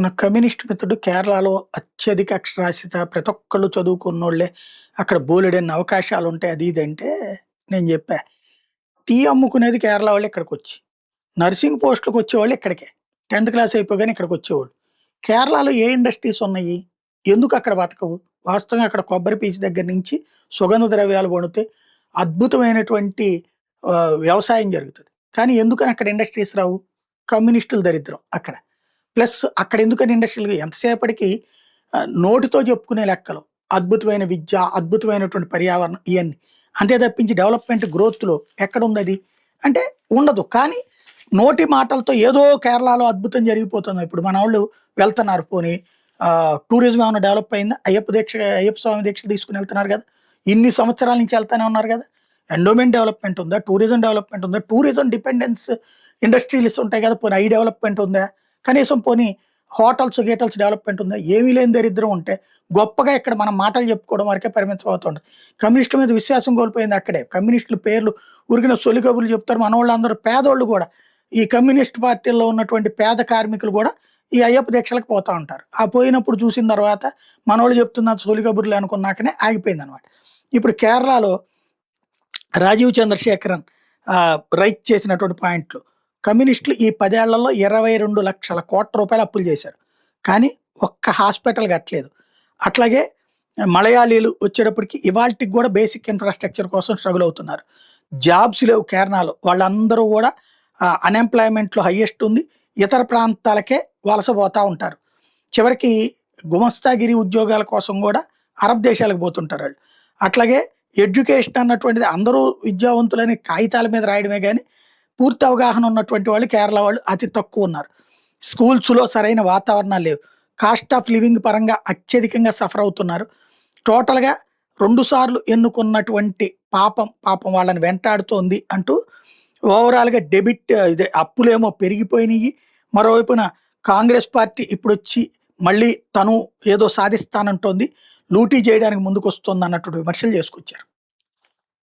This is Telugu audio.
మన కమ్యూనిస్ట్ మిత్రుడు కేరళలో అత్యధిక అక్షరాస్యత ప్రతి ఒక్కళ్ళు చదువుకున్నోళ్ళే అక్కడ బోలెడన్ని అవకాశాలు ఉంటాయి అది ఇది అంటే నేను చెప్పా. టీ అమ్ముకునేది కేరళ వాళ్ళు ఇక్కడికొచ్చి. నర్సింగ్ పోస్టులకు వచ్చేవాళ్ళు ఇక్కడికే. 10థ్ క్లాస్ అయిపోగానే ఇక్కడికొచ్చేవాళ్ళు. కేరళలో ఏ ఇండస్ట్రీస్ ఉన్నాయి? ఎందుకు అక్కడ బతకవు? వాస్తవంగా అక్కడ కొబ్బరి పీచు దగ్గర నుంచి సుగంధ ద్రవ్యాలు పండితే అద్భుతమైనటువంటి వ్యవసాయం జరుగుతది. కానీ ఎందుకని అక్కడ ఇండస్ట్రీస్ రావు? కమ్యూనిస్టుల దరిద్రం అక్కడ. ప్లస్ అక్కడ ఎందుకని ఇండస్ట్రియల్ ఎంతసేపటికి నోటితో చెప్పుకునే లెక్కలు. అద్భుతమైన విద్య, అద్భుతమైనటువంటి పర్యావరణం ఇయన్నీ. అంతే తప్పించి డెవలప్‌మెంట్ గ్రోత్‌లో ఎక్కడుందది? అంటే ఉండదు. కానీ నోటి మాటలతో ఏదో కేరళలో అద్భుతం జరిగిపోతుంది. ఇప్పుడు మనోళ్ళు వెళ్తున్నారు పోనీ టూరిజం ఏమన్నా డెవలప్ అయిందా? అయ్యప్ప స్వామి దీక్షలు తీసుకొని వెళ్తున్నారు కదా! ఇన్ని సంవత్సరాల నుంచి వెళ్తానే ఉన్నారు కదా! ఎండోమెంట్ డెవలప్‌మెంట్ ఉందా? టూరిజం డెవలప్‌మెంట్ ఉందా? టూరిజం డిపెండెన్స్ ఇండస్ట్రీస్ ఉంటాయి కదా! పోనీ అయి డెవలప్‌మెంట్ ఉందా? కనీసం పోనీ గీటల్స్ డెవలప్‌మెంట్ ఉందా? ఏమీ లేని దరిద్రం ఉంటే గొప్పగా ఇక్కడ మనం మాటలు చెప్పుకోవడం వరకే పరిమితం అవుతుంటది. కమ్యూనిస్టుల మీద విశ్వాసం కోల్పోయింది అక్కడే. కమ్యూనిస్టుల పేర్లు ఊరికిన సొల్లి కబుర్లు చెప్తారు. మనోళ్ళందరూ పేదోళ్ళు కూడా ఈ కమ్యూనిస్ట్ పార్టీల్లో ఉన్నటువంటి పేద కార్మికులు కూడా ఈ అయ్యప్ప దీక్షలకు పోతా ఉంటారు. ఆ పోయినప్పుడు చూసిన తర్వాత మనోళ్ళు చెప్తున్న సొల్లి కబుర్లు అనుకున్నాకనే ఆగిపోయిందనమాట. ఇప్పుడు కేరళలో రాజీవ్ చంద్రశేఖరన్ రైట్ చేసినటువంటి పాయింట్లు. కమ్యూనిస్టులు ఈ 10 ఏళ్లలో 22,00,000 కోట్ల రూపాయలు అప్పులు చేశారు. కానీ ఒక్క హాస్పిటల్ కట్టలేదు. అట్లాగే మలయాళీలు వచ్చేటప్పటికి ఇవాల్టికి కూడా బేసిక్ ఇన్‌ఫ్రాస్ట్రక్చర్ కోసం స్ట్రగుల్ అవుతున్నారు. జాబ్స్ లేవు కేరళలో. వాళ్ళందరూ కూడా అన్‌ఎంప్లాయ్‌మెంట్‌లో హైయెస్ట్ ఉంది. ఇతర ప్రాంతాలకే వలస పోతా ఉంటారు. చివరికి గుమస్తాగిరి ఉద్యోగాల కోసం కూడా అరబ్ దేశాలకు పోతుంటారాళ్ళు. అట్లాగే ఎడ్యుకేషన్ అన్నటువంటిది అందరూ విద్యావంతులని కాగితాల మీద రాయడమే గానీ పూర్తి అవగాహన ఉన్నటువంటి వాళ్ళు కేరళ వాళ్ళు అతి తక్కువ ఉన్నారు. స్కూల్స్‌లో సరైన వాతావరణాలు లేవు. కాస్ట్ ఆఫ్ లివింగ్ పరంగా అత్యధికంగా సఫర్ అవుతున్నారు. టోటల్‌గా 2 సార్లు ఎన్నుకున్నటువంటి పాపం వాళ్ళని వెంటాడుతోంది అంటూ ఓవరాల్‌గా అప్పులేమో పెరిగిపోయినియి. మరోవైపున కాంగ్రెస్ పార్టీ ఇప్పుడొచ్చి మళ్ళీ తను ఏదో సాధిస్తానంటోంది. లూటీ చేయడానికి ముందుకొస్తోందన్నటువంటి విమర్శలు చేసుకొచ్చారు.